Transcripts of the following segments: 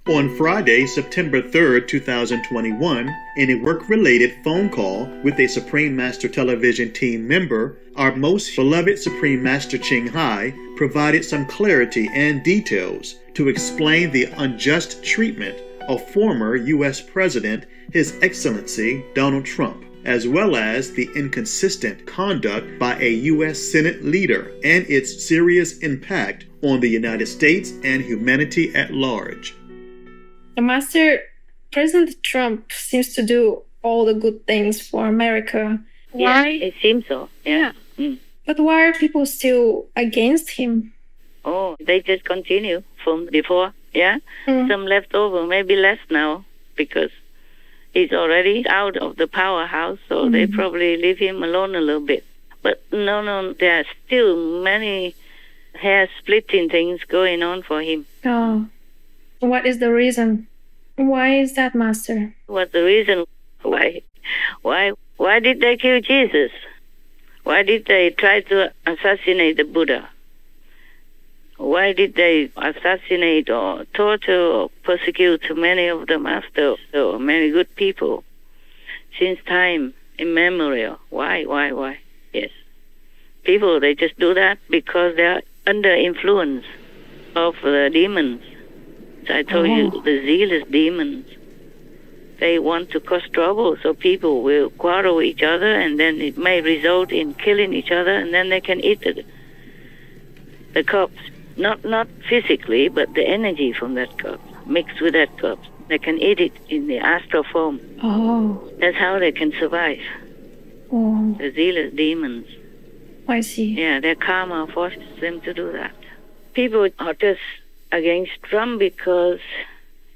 On Friday, September 3rd, 2021, in a work-related phone call with a Supreme Master Television team member, our most beloved Supreme Master Ching Hai provided some clarity and details to explain the unjust treatment of former U.S. President His Excellency Donald Trump, as well as the inconsistent conduct by a U.S. Senate leader and its serious impact on the United States and humanity at large. Master, President Trump seems to do all the good things for America. Why? Yeah, it seems so, yeah. But why are people still against him? Oh, they just continue from before, yeah? Some left over, maybe less now, because he's already out of the powerhouse, so they probably leave him alone a little bit. But no, there are still many hair-splitting things going on for him. Oh. What is the reason? Why is that, Master? What's the reason? Why did they kill Jesus? Why did they try to assassinate the Buddha? Why did they assassinate or torture or persecute many of the masters or many good people since time immemorial? Why? Yes. People, they just do that because they are under influence of the demons. I told you, the zealous demons. They want to cause trouble, so people will quarrel with each other, and then it may result in killing each other, and then they can eat the corpse. Not physically, but the energy from that corpse, mixed with that corpse. They can eat it in the astral form. Oh. That's how they can survive. Oh. The zealous demons. I see. Yeah, their karma forces them to do that. People are just against Trump because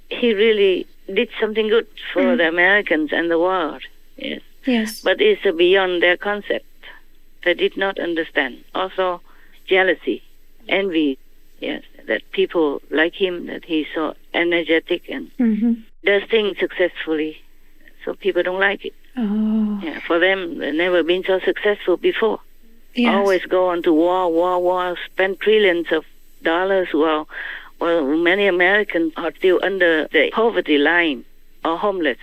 he really did something good for the Americans and the world. Yes. Yes. But it's beyond their concept. They did not understand. Also, jealousy, envy. Yes, that people like him, that he's so energetic and does things successfully. So people don't like it. Oh. Yeah, for them, they've never been so successful before. Yes. Always go on to war, spend trillions of dollars. Well, many Americans are still under the poverty line or homeless.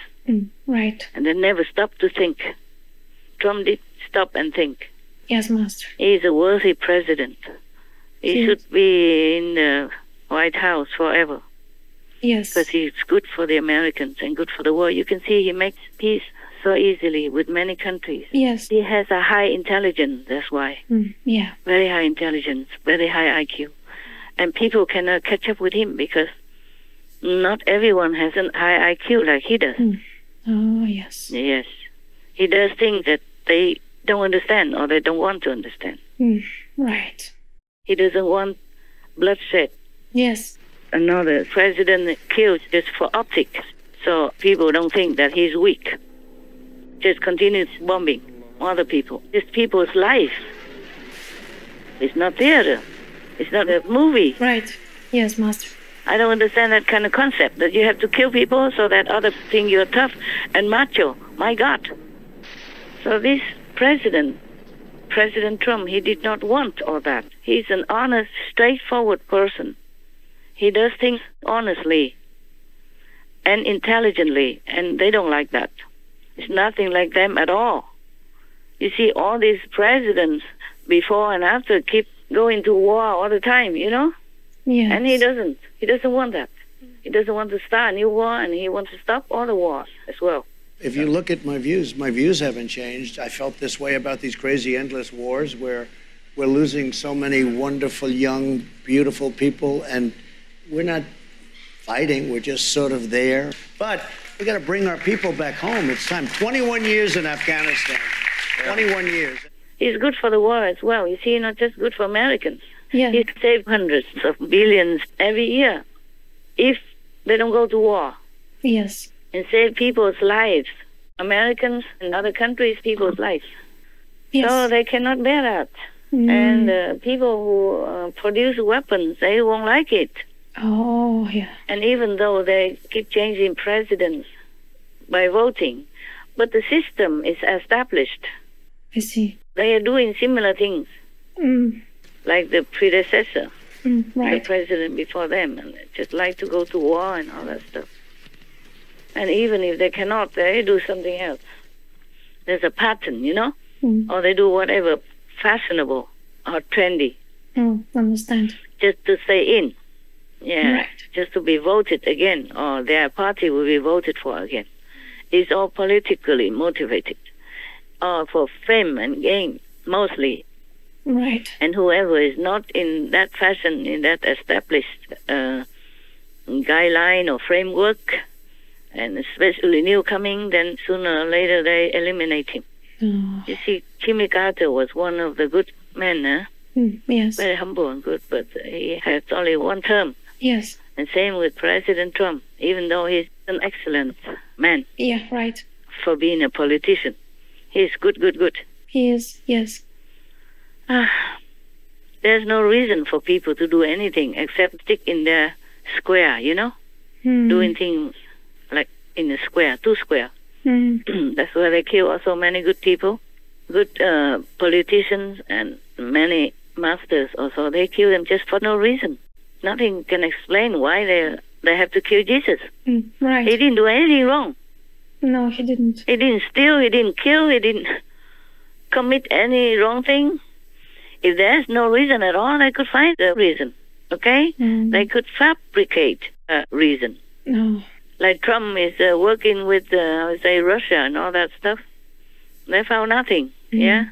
Right. And they never stop to think. Trump did stop and think. Yes, Master. He's a worthy president. He should be in the White House forever. Yes. Because he's good for the Americans and good for the world. You can see he makes peace so easily with many countries. Yes. He has a high intelligence, that's why. Yeah. Very high intelligence, very high IQ. And people cannot catch up with him because not everyone has a high IQ like he does. Oh, yes. Yes. He does things that they don't understand or they don't want to understand. Right. He doesn't want bloodshed. Yes. Another president killed just for optics. So people don't think that he's weak. Just continues bombing other people. These people's life. It's not theater. It's not a movie. Right. Yes, Master. I don't understand that kind of concept, that you have to kill people so that others think you're tough and macho. My God. So this President Trump, he did not want all that. He's an honest, straightforward person. He does things honestly and intelligently, and they don't like that. It's nothing like them at all. You see, all these presidents before and after keep going to war all the time, you know? Yes. And he doesn't. He doesn't want that. He doesn't want to start a new war, and he wants to stop all the wars as well. If you look at my views haven't changed. I felt this way about these crazy, endless wars where we're losing so many wonderful, young, beautiful people, and we're not fighting. We're just sort of there. But we got to bring our people back home. It's time. 21 years in Afghanistan. 21 years. He's good for the world as well. You see, not just good for Americans. Yeah. He saved hundreds of billions every year if they don't go to war. Yes. And save people's lives. Americans and other countries' people's lives. Yes. So they cannot bear that. And people who produce weapons, they won't like it. Oh, yeah. And even though they keep changing presidents by voting, but the system is established. I see. They are doing similar things, like the predecessor. the president before them, and they just like to go to war and all that stuff. And even if they cannot, they do something else. There's a pattern, you know? Or they do whatever fashionable or trendy. Understand. Just to stay in. Yeah. Right. Just to be voted again, or their party will be voted for again. It's all politically motivated. Or for fame and gain, mostly. Right. And whoever is not in that fashion, in that established guideline or framework, and especially new coming, then sooner or later they eliminate him. You see, Jimmy Carter was one of the good men, yes. Very humble and good, but he had only one term. Yes. And same with President Trump, even though he's an excellent man. Yeah, right. For being a politician. He's good. He is, yes. There's no reason for people to do anything except stick in their square, you know? Doing things like in a square, 2 square. That's why they kill so many good people, good politicians, and many masters also. They kill them just for no reason. Nothing can explain why they have to kill Jesus. Right. He didn't do anything wrong. No, he didn't. He didn't steal, he didn't kill, he didn't commit any wrong thing. If there's no reason at all, they could find a reason, okay? They could fabricate a reason. No. Like Trump is working with, Russia and all that stuff. They found nothing, yeah?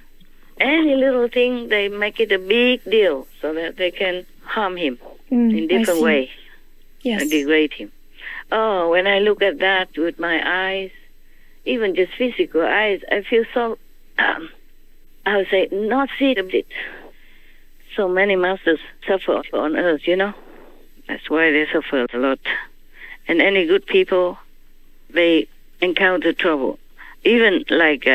Any little thing, they make it a big deal so that they can harm him in different ways. Yes. And degrade him. Oh, when I look at that with my eyes, even just physical eyes, I feel so, I would say, not see a bit. So many masters suffer on earth, you know? That's why they suffer a lot. And any good people, they encounter trouble. Even like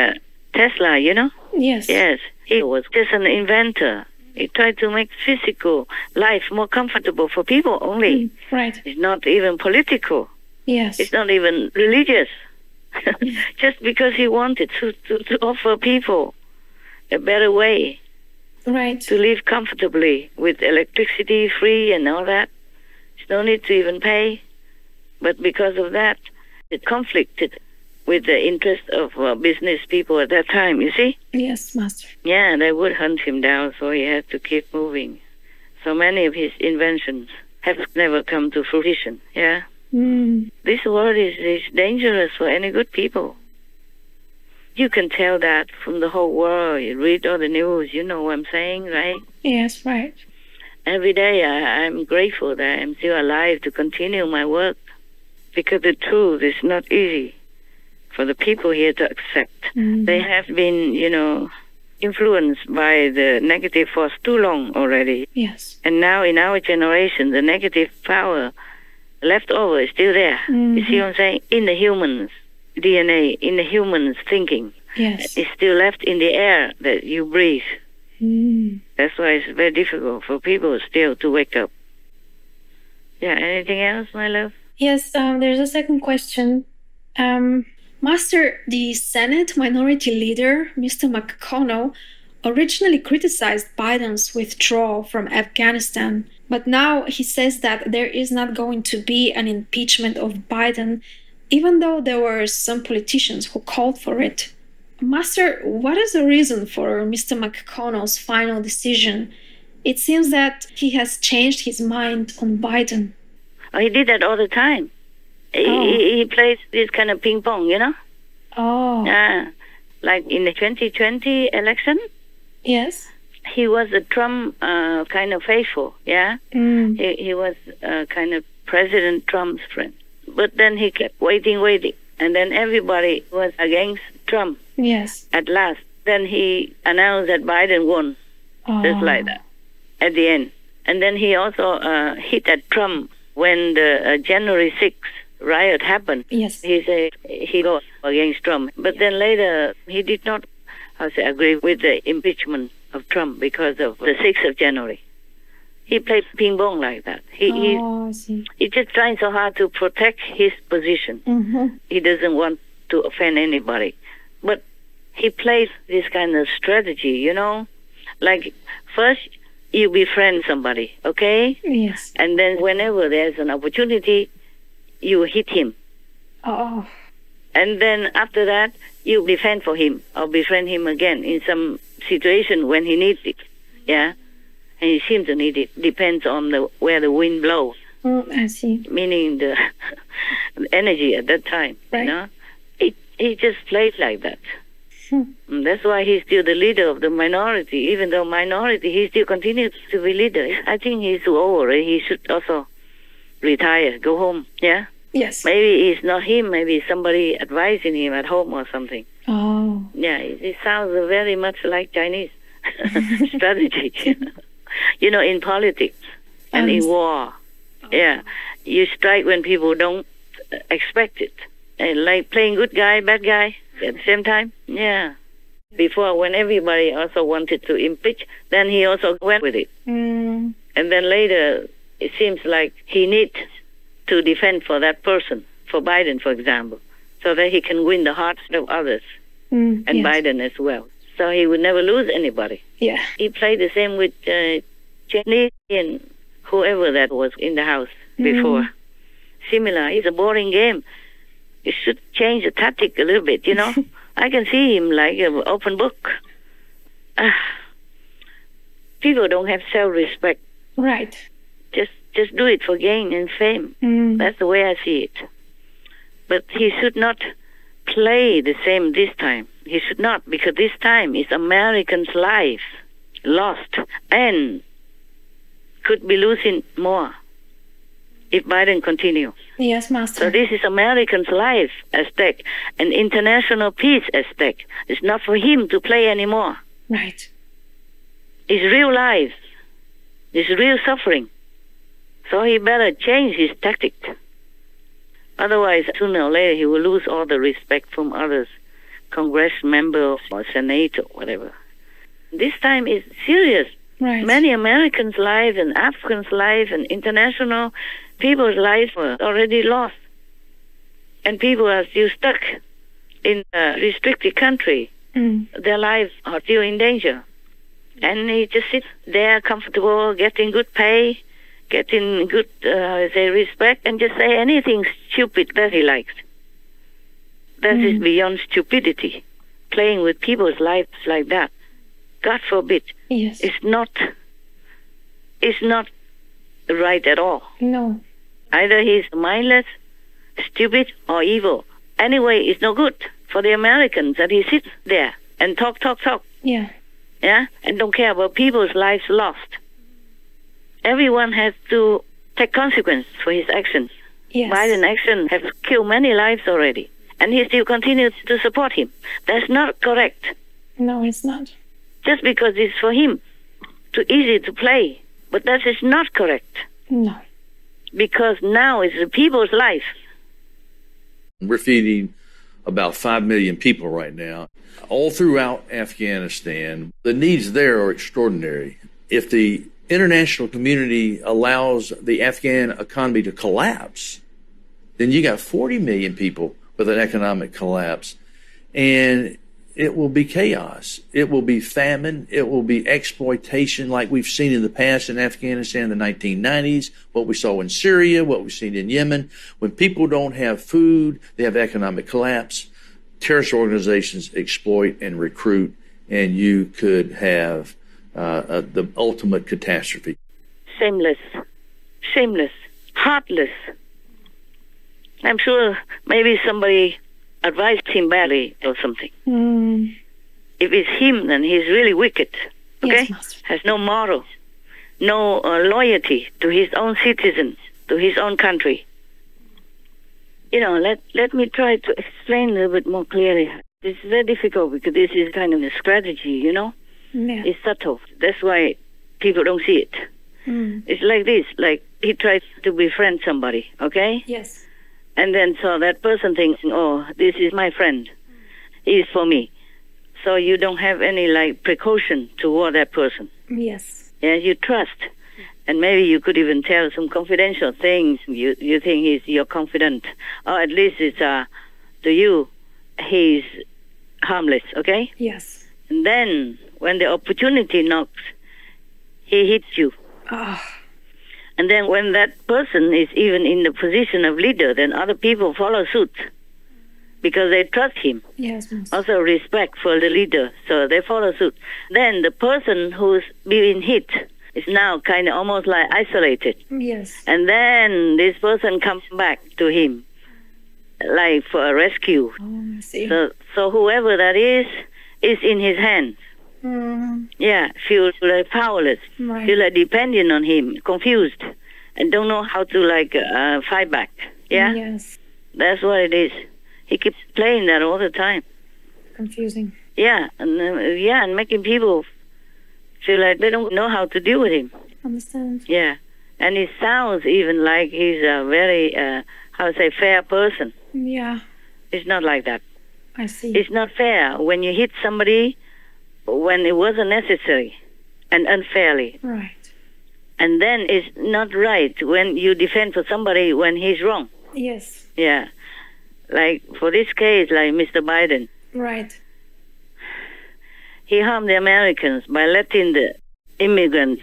Tesla, you know? Yes. Yes. He was just an inventor. He tried to make physical life more comfortable for people only. Right. It's not even political. Yes. It's not even religious. Just because he wanted to offer people a better way. Right. To live comfortably with electricity free and all that. There's no need to even pay. But because of that, it conflicted with the interest of business people at that time, you see? Yes, Master. Yeah, they would hunt him down, so he had to keep moving. So many of his inventions have never come to fruition, yeah? This world is dangerous for any good people. You can tell that from the whole world. You read all the news, you know what I'm saying, right? Yes, right. Every day I'm grateful that I'm still alive to continue my work, because the truth is not easy for the people here to accept. They have been, you know, influenced by the negative force too long already. Yes. And now in our generation, the negative power left over is still there. You see what I'm saying? In the humans' DNA, in the humans' thinking. Yes. It's still left in the air that you breathe. That's why it's very difficult for people still to wake up. Yeah, anything else, my love? Yes, there's a second question. Master, the Senate Minority Leader, Mr. McConnell, originally criticized Biden's withdrawal from Afghanistan, but now he says that there is not going to be an impeachment of Biden, even though there were some politicians who called for it. Master, what is the reason for Mr. McConnell's final decision? It seems that he has changed his mind on Biden. Oh, he did that all the time. He plays this kind of ping pong, you know? Oh. Yeah. Like in the 2020 election? Yes. He was a Trump kind of faithful, yeah? He was kind of President Trump's friend. But then he kept waiting. And then everybody was against Trump. Yes. At last. Then he announced that Biden won. Just like that. At the end. And then he also hit at Trump when the January 6th riot happened. Yes. He said he go against Trump. But then later he did not agree with the impeachment of Trump because of the 6th of January. He played ping pong like that. I see. He's just trying so hard to protect his position. He doesn't want to offend anybody. But he plays this kind of strategy, you know? Like, first you befriend somebody, okay? Yes. And then whenever there's an opportunity, you hit him. Oh. And then after that, you defend for him or befriend him again in some situation when he needs it. Yeah? And he seems to need it. Depends on where the wind blows. I see. Meaning the energy at that time. Right. You know? He just plays like that. And that's why he's still the leader of the minority. Even though minority, he still continues to be leader. I think he's too old already. He should also retire, go home. Yeah? Yes. Maybe it's not him. Maybe somebody advising him at home or something. Oh. Yeah, it sounds very much like Chinese strategy. You know, in politics and in war. Yeah, you strike when people don't expect it. And like playing good guy, bad guy at the same time. Yeah. Before, when everybody also wanted to impeach, then he also went with it. And then later, it seems like he needs to defend for that person, for Biden, for example, so that he can win the hearts of others, and yes. Biden as well. So he would never lose anybody. Yeah. He played the same with Cheney and whoever that was in the house before. Similar. It's a boring game. You should change the tactic a little bit, you know. I can see him like an open book. People don't have self-respect. Right. Just do it for gain and fame. That's the way I see it. But he should not play the same this time. He should not, because this time is Americans' life lost and could be losing more if Biden continues. Yes, Master. So this is Americans' life at stake and international peace at stake. It's not for him to play anymore. Right. It's real life. It's real suffering. So he better change his tactic. Otherwise, sooner or later, he will lose all the respect from others, Congress member or senator, whatever. This time is serious. Right. Many Americans' lives and Africans' lives and international people's lives were already lost. And people are still stuck in a restricted country. Their lives are still in danger. And he just sits there comfortable, getting good pay, getting good respect, and just say anything stupid that he likes. That is beyond stupidity. Playing with people's lives like that, God forbid, Yes. it's not right at all. No. Either he's mindless, stupid, or evil. Anyway, it's no good for the Americans that he sits there and talk. Yeah. Yeah, and don't care about people's lives lost. Everyone has to take consequence for his actions. Yes. Biden's action has killed many lives already, and he still continues to support him. That's not correct. No, it's not. Just because it's for him, too easy to play. But that is not correct. No. Because now it's the people's life. We're feeding about 5 million people right now. All throughout Afghanistan, the needs there are extraordinary. If the international community allows the Afghan economy to collapse, then you got 40 million people with an economic collapse. And it will be chaos. It will be famine. It will be exploitation like we've seen in the past in Afghanistan in the 1990s, what we saw in Syria, what we've seen in Yemen. When people don't have food, they have economic collapse. Terrorist organizations exploit and recruit, and you could have the ultimate catastrophe. Shameless, heartless. I'm sure maybe somebody advised him badly or something. If it's him, then he's really wicked. Okay? Yes, Master. Has no moral, no loyalty to his own citizens, to his own country. You know, let me try to explain a little bit more clearly. It's very difficult because this is kind of a strategy, you know? Yeah. It's subtle. That's why people don't see it. It's like this, like he tries to befriend somebody, okay? Yes. And then so that person thinks, oh, this is my friend. He's for me. So you don't have any like precaution toward that person. Yes. Yeah, you trust. And maybe you could even tell some confidential things. You think he's your confidant. Or at least it's to you, he's harmless, okay? Yes. And then when the opportunity knocks, he hits you. Oh. And then when that person is even in the position of leader, then other people follow suit because they trust him. Yes, Master. Also respect for the leader, so they follow suit. Then the person who's being hit is now kind of almost like isolated. Yes. And then this person comes back to him, like for a rescue. Oh, I see. So whoever that is in his hands. Yeah, feel like powerless, Right. feel like dependent on him, confused, and don't know how to fight back. Yeah, Yes. that's what it is. He keeps playing that all the time. Confusing. Yeah, and making people feel like they don't know how to deal with him. Understand. Yeah, and it sounds even like he's a very fair person. Yeah, It's not like that. I see. It's not fair when you hit somebody when it wasn't necessary and unfairly. Right. And then it's not right when you defend for somebody when he's wrong. Yes. Yeah. Like for this case, like Mr. Biden, Right. he harmed the Americans by letting the immigrants,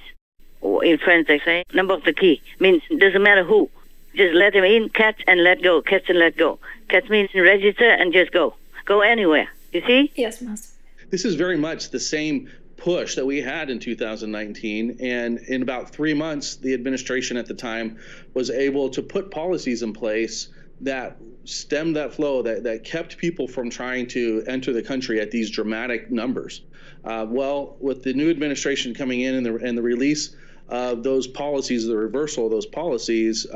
in French they say, n'importe qui, means it doesn't matter who. Just let them in, catch and let go, catch and let go. Catch means register and just go. Go anywhere. You see? Yes, Master. This is very much the same push that we had in 2019, and in about 3 months, the administration at the time was able to put policies in place that stemmed that flow, that kept people from trying to enter the country at these dramatic numbers. Well, with the new administration coming in and the release of those policies, the reversal of those policies,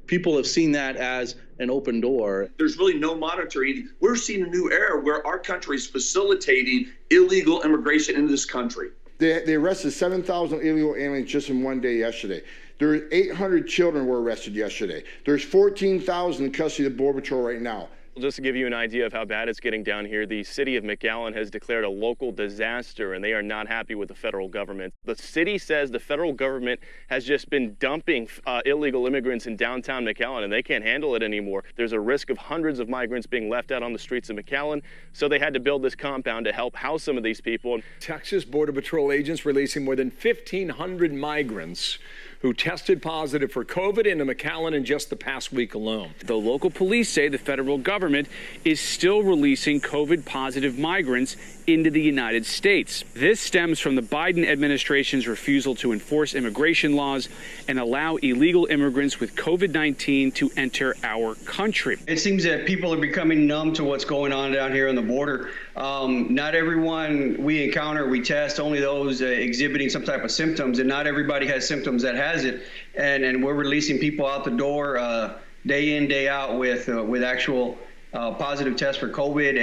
people have seen that as an open door. There's really no monitoring. We're seeing a new era where our country is facilitating illegal immigration into this country. They arrested 7,000 illegal aliens just in one day yesterday. There are 800 children were arrested yesterday. There's 14,000 in custody of the Border Patrol right now. Just to give you an idea of how bad it's getting down here, the city of McAllen has declared a local disaster, and they are not happy with the federal government. The city says the federal government has just been dumping illegal immigrants in downtown McAllen, and they can't handle it anymore. There's a risk of hundreds of migrants being left out on the streets of McAllen, so they had to build this compound to help house some of these people. Texas Border Patrol agents releasing more than 1,500 migrants who tested positive for COVID into McAllen in just the past week alone. The local police say the federal government is still releasing COVID-positive migrants into the United States. This stems from the Biden administration's refusal to enforce immigration laws and allow illegal immigrants with COVID-19 to enter our country. It seems that people are becoming numb to what's going on down here on the border. Not everyone we encounter, we test, only those exhibiting some type of symptoms, and not everybody has symptoms that has it. And we're releasing people out the door day in, day out with actual positive tests for COVID,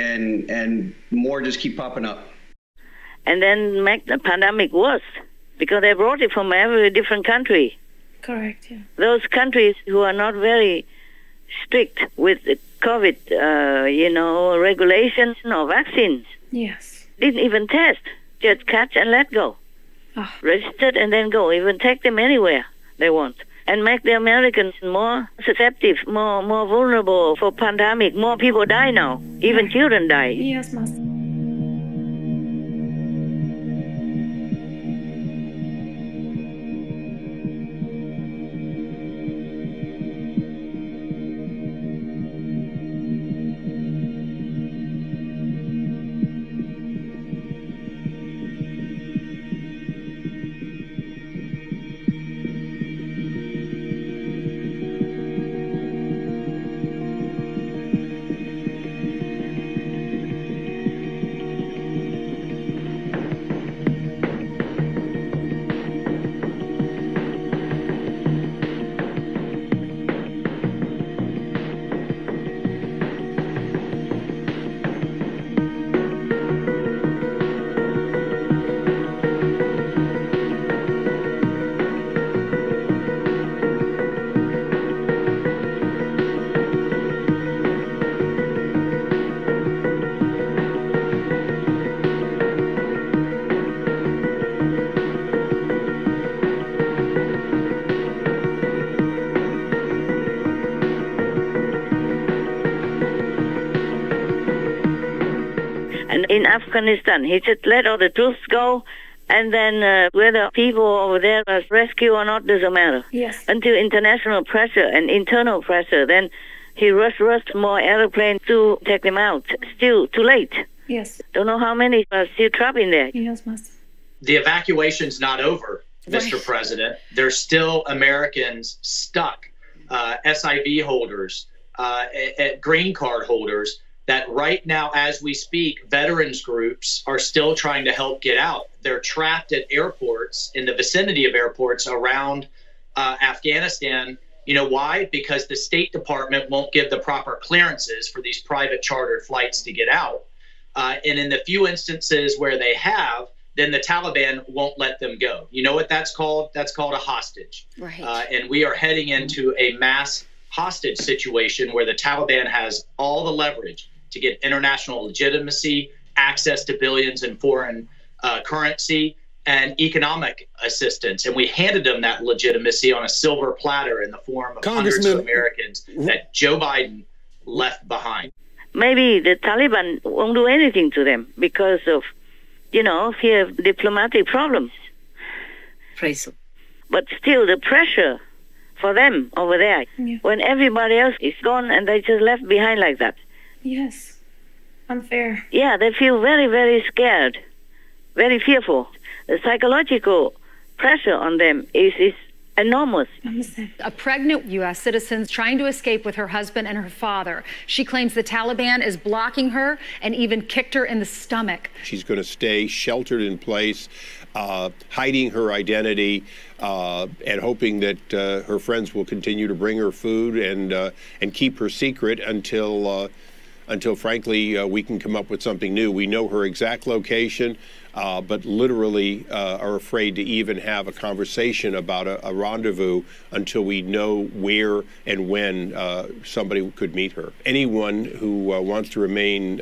and more just keep popping up. And then make the pandemic worse because they brought it from every different country. Correct, yeah. Those countries who are not very strict with the COVID, regulations or vaccines. Yes. Didn't even test. Just catch and let go. Oh. Registered and then go. Even take them anywhere they want. And make the Americans more susceptible, more vulnerable for pandemic. More people die now. Even children die. Yes, Master. And in Afghanistan, he said, let all the troops go And then whether people over there are rescued or not doesn't matter. Yes. Until international pressure and internal pressure, then he rushed more airplanes to take them out. Still too late. Yes. Don't know how many are still trapped in there. Yes, Master. The evacuation's not over, Mr. President. There's still Americans stuck, SIV holders, green card holders, that right now, as we speak, veterans groups are still trying to help get out. They're trapped at airports, in the vicinity of airports around Afghanistan. You know why? Because the State Department won't give the proper clearances for these private chartered flights to get out. And in the few instances where they have, then the Taliban won't let them go. You know what that's called? That's called a hostage. Right. And we are heading into a mass hostage situation where the Taliban has all the leverage to get international legitimacy, access to billions in foreign currency, and economic assistance. And we handed them that legitimacy on a silver platter in the form of hundreds of Americans that Joe Biden left behind. Maybe the Taliban won't do anything to them because of, fear of diplomatic problems. Praise him. But still, the pressure for them over there, when everybody else is gone and they just left behind like that. Yes. Unfair. Yeah, they feel very, very scared, very fearful. The psychological pressure on them is enormous. A pregnant U.S. citizen trying to escape with her husband and her father. She claims the Taliban is blocking her and even kicked her in the stomach. She's going to stay sheltered in place, hiding her identity, and hoping that her friends will continue to bring her food and keep her secret until frankly, we can come up with something new. We know her exact location, but literally are afraid to even have a conversation about a rendezvous until we know where and when somebody could meet her. Anyone who wants to remain,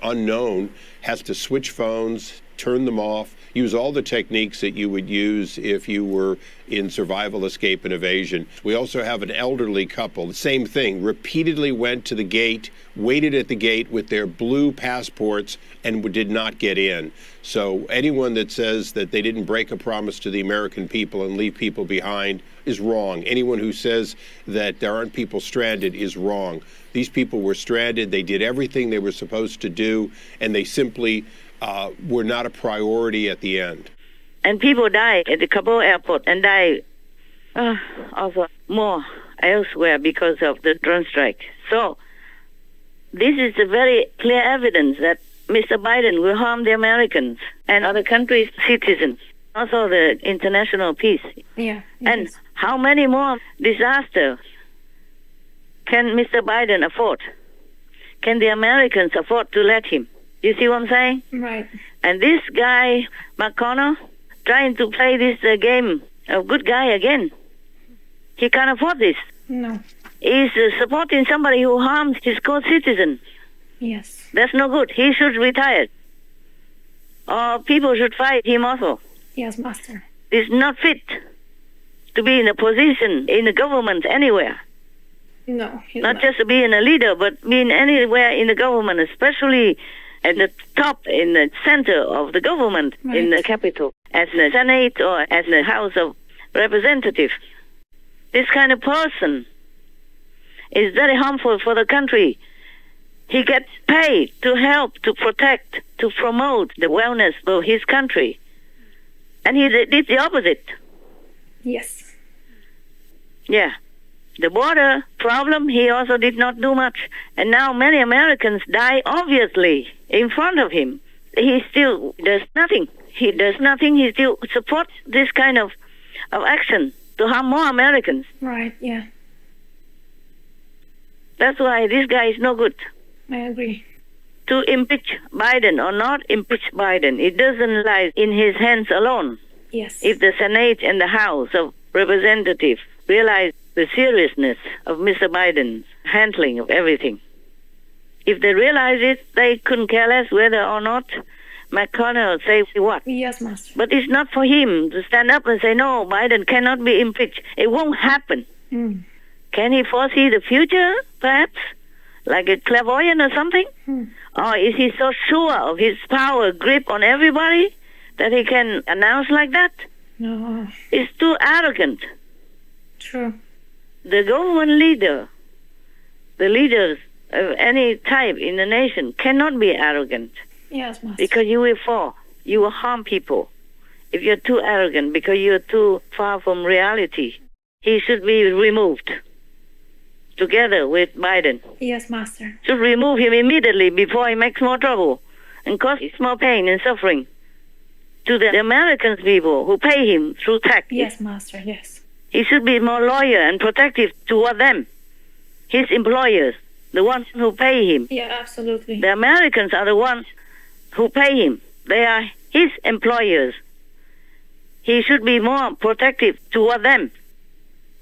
unknown has to switch phones, turn them off, use all the techniques that you would use if you were in survival, escape, and evasion. We also have an elderly couple, the same thing, repeatedly went to the gate, waited at the gate with their blue passports and did not get in. So anyone that says that they didn't break a promise to the American people and leave people behind is wrong. Anyone who says that there aren't people stranded is wrong. These people were stranded, they did everything they were supposed to do, and they simply were not a priority at the end. And people die at the Kabul airport and die also more elsewhere because of the drone strike. So this is a very clear evidence that Mr. Biden will harm the Americans and other countries' citizens, also the international peace. Yeah. And how many more disasters can Mr. Biden afford? Can the Americans afford to let him? You see what I'm saying? Right. And this guy, McConnell, trying to play this game of good guy again. He can't afford this. No. He's supporting somebody who harms his co-citizen. Yes. That's no good. He should retire. Or people should fight him also. Yes, Master. He's not fit to be in a position in the government anywhere. No, he's not just to be in a leader, but being anywhere in the government, especially at the top, in the center of the government, right. In the capital, as the Senate or as the House of Representatives. This kind of person is very harmful for the country. He gets paid to help, to protect, to promote the wellness of his country. And he did the opposite. Yes. Yeah. The border problem, he also did not do much. And now many Americans die, obviously, in front of him. He still does nothing. He does nothing. He still supports this kind of action to harm more Americans. Right, yeah. That's why this guy is no good. I agree. To impeach Biden or not impeach Biden, it doesn't lie in his hands alone. Yes. If the Senate and the House of Representatives realize the seriousness of Mr. Biden's handling of everything. If they realize it, they couldn't care less whether or not McConnell say what. Yes, Master. But it's not for him to stand up and say, no, Biden cannot be impeached. It won't happen. Can he foresee the future, perhaps? Like a clairvoyant or something? Or is he so sure of his power grip on everybody that he can announce like that? No. He's too arrogant. True. The government leader, the leaders of any type in the nation cannot be arrogant. Yes, Master. Because you will fall. You will harm people. If you're too arrogant, because you're too far from reality, he should be removed. Together with Biden. Yes, Master. Should remove him immediately before he makes more trouble and causes more pain and suffering to the American people who pay him through tax. Yes, Master, yes. He should be more loyal and protective toward them, his employers, the ones who pay him. Yeah, absolutely. The Americans are the ones who pay him. They are his employers. He should be more protective toward them,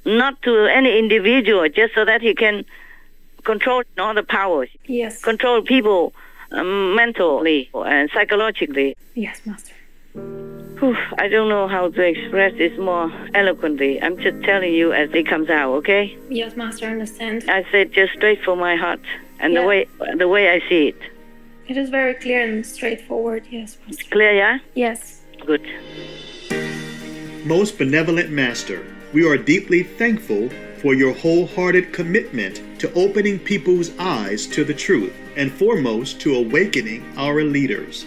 not to any individual, just so that he can control all the powers. Yes. Control people mentally and psychologically. Yes, Master. Whew, I don't know how to express this more eloquently. I'm just telling you as it comes out, okay? Yes, Master, I understand. I said just straight from my heart and the way I see it. It is very clear and straightforward, yes, Master. Clear, yeah? Yes. Good. Most benevolent Master, we are deeply thankful for your wholehearted commitment to opening people's eyes to the truth, and foremost to awakening our leaders.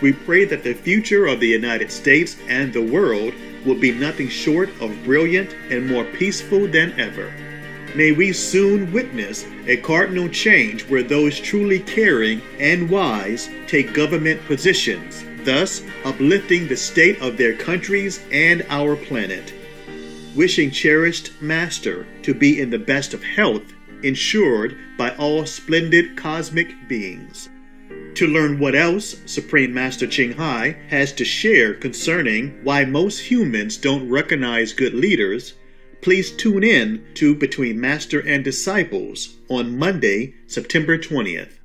We pray that the future of the United States and the world will be nothing short of brilliant and more peaceful than ever. May we soon witness a cardinal change where those truly caring and wise take government positions, thus uplifting the state of their countries and our planet. Wishing cherished Master to be in the best of health, ensured by all splendid cosmic beings. To learn what else Supreme Master Ching Hai has to share concerning why most humans don't recognize good leaders, please tune in to Between Master and Disciples on Monday, September 20th.